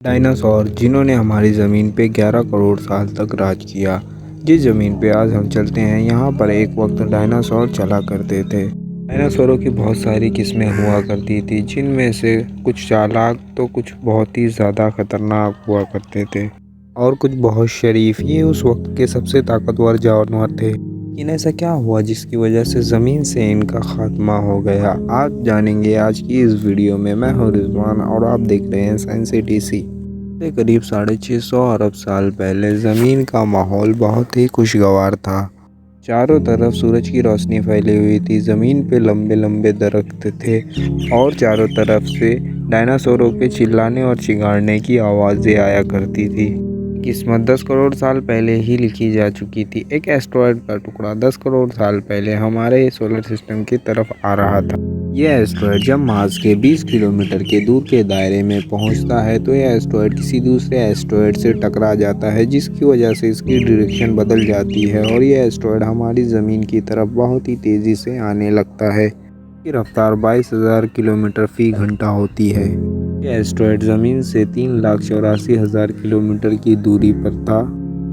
Dinosaur जिन्होंने हमारी ज़मीन पे 11 करोड़ साल तक राज किया। जिस ज़मीन पे आज हम चलते हैं, यहाँ पर एक वक्त डायनासोर चला करते थे। डायनासोरों की बहुत सारी किस्में हुआ करती थी, जिनमें से कुछ चालाक तो कुछ बहुत ही ज़्यादा खतरनाक हुआ करते थे और कुछ बहुत शरीफ। ये उस वक्त के सबसे ताकतवर जानवर थे। लेकिन ऐसा क्या हुआ जिसकी वजह से ज़मीन से इनका खात्मा हो गया, आप जानेंगे आज की इस वीडियो में। मैं हूं रिजवान और आप देख रहे हैं साइंस टीसी। से करीब 650 अरब साल पहले ज़मीन का माहौल बहुत ही खुशगवार था। चारों तरफ सूरज की रोशनी फैली हुई थी। ज़मीन पे लंबे लंबे दरख्त थे और चारों तरफ से डायनासोरों के चिल्लाने और चिंगाड़ने की आवाज़ें आया करती थी। किस्मत 10 करोड़ साल पहले ही लिखी जा चुकी थी। एक एस्ट्रॉयड का टुकड़ा 10 करोड़ साल पहले हमारे सोलर सिस्टम की तरफ आ रहा था। यह एस्ट्रॉयड जब मार्स के 20 किलोमीटर के दूर के दायरे में पहुंचता है तो यह एस्ट्रॉयड किसी दूसरे एस्ट्रॉयड से टकरा जाता है, जिसकी वजह से इसकी डायरेक्शन बदल जाती है और यह एस्ट्रॉयड हमारी ज़मीन की तरफ बहुत ही तेज़ी से आने लगता है। इसकी रफ्तार 22,000 किलोमीटर फी घंटा होती है। यह एस्ट्रॉयड ज़मीन से 3,84,000 किलोमीटर की दूरी पर था।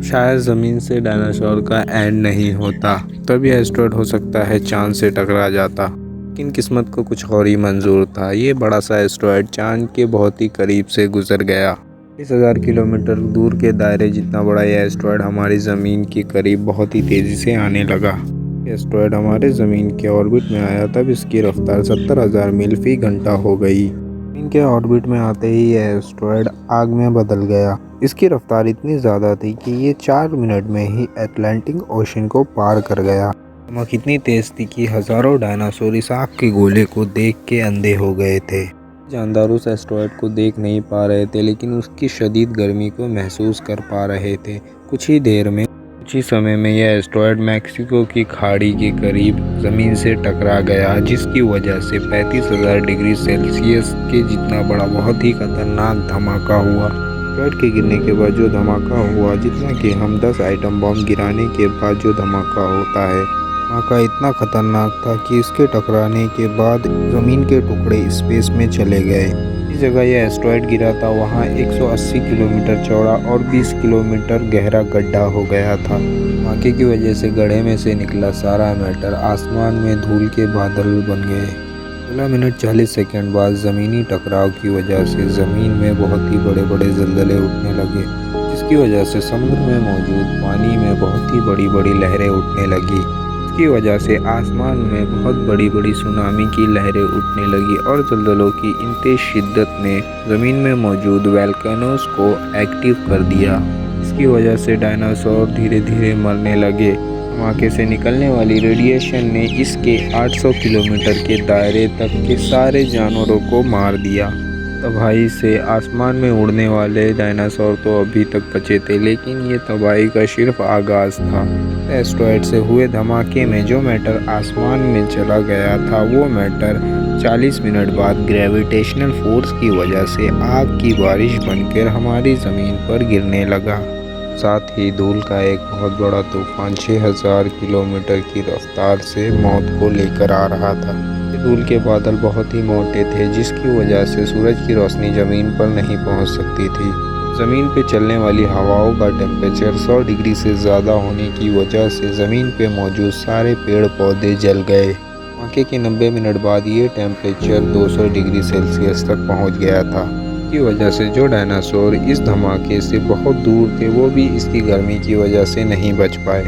शायद ज़मीन से डायनासोर का एंड नहीं होता, तब यह एस्ट्रॉयड हो सकता है चांद से टकरा जाता। लेकिन किस्मत को कुछ और ही मंजूर था। ये बड़ा सा एस्ट्रॉयड चांद के बहुत ही करीब से गुजर गया। 20,000 किलोमीटर दूर के दायरे जितना बड़ा यह एस्ट्रॉयड हमारी ज़मीन के करीब बहुत ही तेज़ी से आने लगा। एस्ट्रॉयड हमारे ज़मीन के ऑर्बिट में आया तब इसकी रफ्तार 70,000 मील फी घंटा हो गई। ज़मीन के ऑर्बिट में आते ही यह एस्ट्रॉयड आग में बदल गया। इसकी रफ्तार इतनी ज़्यादा थी कि ये 4 मिनट में ही अटलांटिक ओशन को पार कर गया। चमक इतनी तेज थी कि हज़ारों डायनासोर इस आग के गोले को देख के अंधे हो गए थे। जानदार उस एस्ट्रॉयड को देख नहीं पा रहे थे, लेकिन उसकी शदीद गर्मी को महसूस कर पा रहे थे। कुछ ही समय में यह एस्ट्रॉयड मैक्सिको की खाड़ी के करीब ज़मीन से टकरा गया, जिसकी वजह से 35,000 डिग्री सेल्सियस के जितना बड़ा बहुत ही खतरनाक धमाका हुआ। एस्ट्रॉयड के गिरने के बाद जो धमाका हुआ, जितना कि हम 10 आइटम बम गिराने के बाद जो धमाका होता है, धमाका इतना खतरनाक था कि इसके टकराने के बाद ज़मीन के टुकड़े स्पेस में चले गए। जिस जगह यह एस्ट्रॉयड गिरा था वहाँ 180 किलोमीटर चौड़ा और 20 किलोमीटर गहरा गड्ढा हो गया था। धमाके की वजह से गड्ढे में से निकला सारा मैटर आसमान में धूल के बादल बन गए। 16 मिनट 40 सेकंड बाद ज़मीनी टकराव की वजह से ज़मीन में बहुत ही बड़े बड़े ज़लज़ले उठने लगे, जिसकी वजह से समुद्र में मौजूद पानी में बहुत ही बड़ी बड़ी लहरें उठने लगी। इसकी वजह से आसमान में बहुत बड़ी बड़ी सुनामी की लहरें उठने लगी और ज़लज़लों की इन तेज़ शिद्दत ने ज़मीन में मौजूद वोल्केनोज़ को एक्टिव कर दिया। इसकी वजह से डायनासोर धीरे धीरे मरने लगे। धमाके से निकलने वाली रेडिएशन ने इसके 800 किलोमीटर के दायरे तक के सारे जानवरों को मार दिया। तबाही से आसमान में उड़ने वाले डायनासोर तो अभी तक बचे थे, लेकिन ये तबाही का सिर्फ आगाज़ था। एस्ट्रॉयड से हुए धमाके में जो मैटर आसमान में चला गया था, वो मैटर 40 मिनट बाद ग्रेविटेशनल फोर्स की वजह से आग की बारिश बनकर हमारी ज़मीन पर गिरने लगा। साथ ही धूल का एक बहुत बड़ा तूफान 6,000 किलोमीटर की रफ्तार से मौत को लेकर आ रहा था। धूल के बादल बहुत ही मोटे थे, जिसकी वजह से सूरज की रोशनी ज़मीन पर नहीं पहुंच सकती थी। ज़मीन पे चलने वाली हवाओं का टेम्परेचर 100 डिग्री से ज़्यादा होने की वजह से ज़मीन पे मौजूद सारे पेड़ पौधे जल गए। धमाके के 90 मिनट बाद ये टेम्परेचर 200 डिग्री सेल्सियस तक पहुंच गया था। की वजह से जो डायनासोर इस धमाके से बहुत दूर थे, वो भी इसकी गर्मी की वजह से नहीं बच पाए।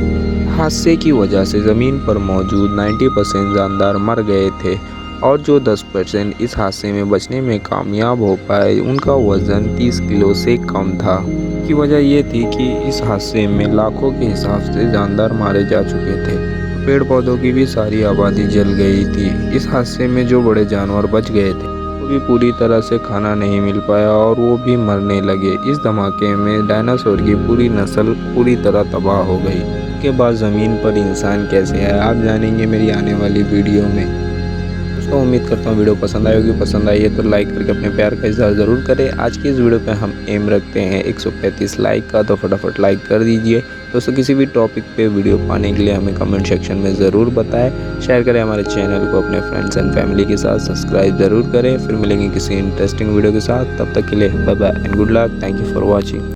हादसे की वजह से ज़मीन पर मौजूद 90% जानदार मर गए थे और जो 10% इस हादसे में बचने में कामयाब हो पाए, उनका वज़न 30 किलो से कम था। की वजह ये थी कि इस हादसे में लाखों के हिसाब से जानदार मारे जा चुके थे। पेड़ पौधों की भी सारी आबादी जल गई थी। इस हादसे में जो बड़े जानवर बच गए थे, वो भी पूरी तरह से खाना नहीं मिल पाया और वो भी मरने लगे। इस धमाके में डायनासोर की पूरी नस्ल पूरी तरह तबाह हो गई। इसके बाद ज़मीन पर इंसान कैसे आए, आप जानेंगे मेरी आने वाली वीडियो में। दोस्तों उम्मीद करता हूँ वीडियो पसंद आई होगी। पसंद आई है तो लाइक करके अपने प्यार का इज़हार ज़रूर करें। आज की इस वीडियो पे हम एम रखते हैं 135 लाइक का, तो फटाफट लाइक कर दीजिए। दोस्तों किसी भी टॉपिक पे वीडियो पाने के लिए हमें कमेंट सेक्शन में ज़रूर बताएं। शेयर करें हमारे चैनल को अपने फ्रेंड्स एंड फैमिली के साथ, सब्सक्राइब ज़रूर करें। फिर मिलेंगे किसी इंटरेस्टिंग वीडियो के साथ, तब तक के लिए bye bye and good luck. Thank you for watching.